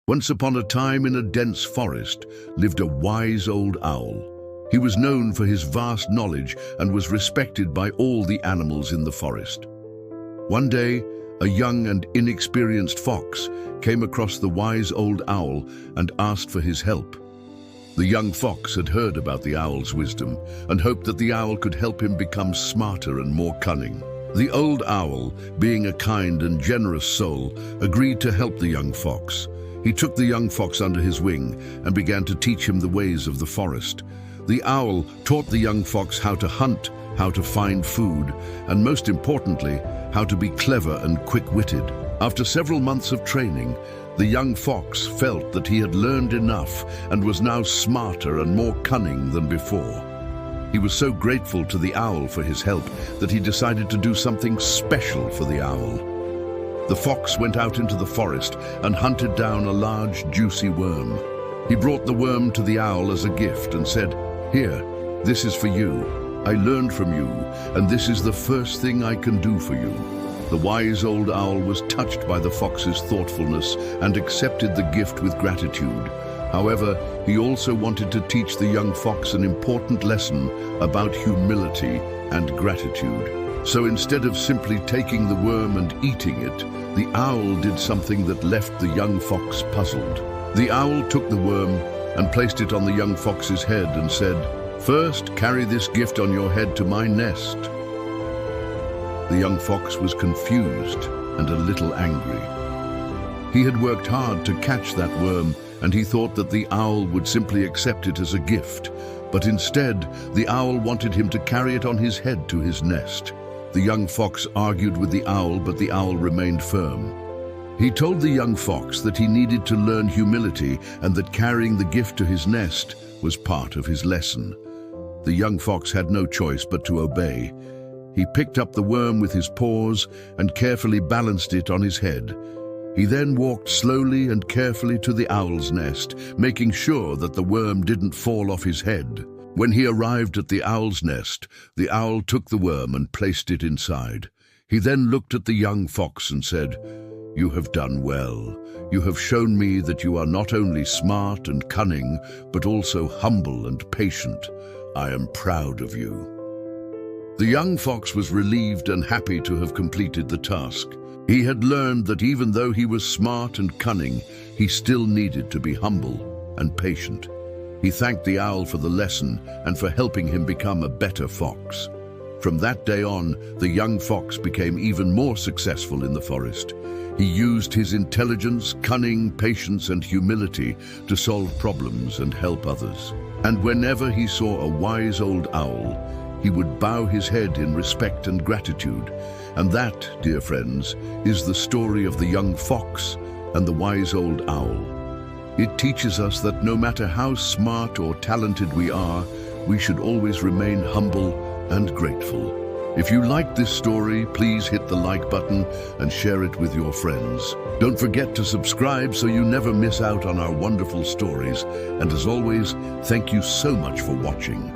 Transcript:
Once upon a time in a dense forest lived a wise old owl. He was known for his vast knowledge and was respected by all the animals in the forest. One day, a young and inexperienced fox came across the wise old owl and asked for his help. The young fox had heard about the owl's wisdom and hoped that the owl could help him become smarter and more cunning. The old owl, being a kind and generous soul, agreed to help the young fox. He took the young fox under his wing and began to teach him the ways of the forest. The owl taught the young fox how to hunt, how to find food, and most importantly, how to be clever and quick-witted. After several months of training, the young fox felt that he had learned enough and was now smarter and more cunning than before. He was so grateful to the owl for his help that he decided to do something special for the owl. The fox went out into the forest and hunted down a large, juicy worm. He brought the worm to the owl as a gift and said, "Here, this is for you. I learned from you, and this is the first thing I can do for you." The wise old owl was touched by the fox's thoughtfulness and accepted the gift with gratitude. However, he also wanted to teach the young fox an important lesson about humility and gratitude. So instead of simply taking the worm and eating it, the owl did something that left the young fox puzzled. The owl took the worm and placed it on the young fox's head and said, "First, carry this gift on your head to my nest." The young fox was confused and a little angry. He had worked hard to catch that worm, and he thought that the owl would simply accept it as a gift. But instead, the owl wanted him to carry it on his head to his nest. The young fox argued with the owl, but the owl remained firm. He told the young fox that he needed to learn humility and that carrying the gift to his nest was part of his lesson. The young fox had no choice but to obey. He picked up the worm with his paws and carefully balanced it on his head. He then walked slowly and carefully to the owl's nest, making sure that the worm didn't fall off his head. When he arrived at the owl's nest, the owl took the worm and placed it inside. He then looked at the young fox and said, "You have done well. You have shown me that you are not only smart and cunning, but also humble and patient. I am proud of you." The young fox was relieved and happy to have completed the task. He had learned that even though he was smart and cunning, he still needed to be humble and patient. He thanked the owl for the lesson and for helping him become a better fox. From that day on, the young fox became even more successful in the forest. He used his intelligence, cunning, patience, and humility to solve problems and help others. And whenever he saw a wise old owl, he would bow his head in respect and gratitude. And that, dear friends, is the story of the young fox and the wise old owl. It teaches us that no matter how smart or talented we are, we should always remain humble and grateful. If you liked this story, please hit the like button and share it with your friends. Don't forget to subscribe so you never miss out on our wonderful stories. And as always, thank you so much for watching.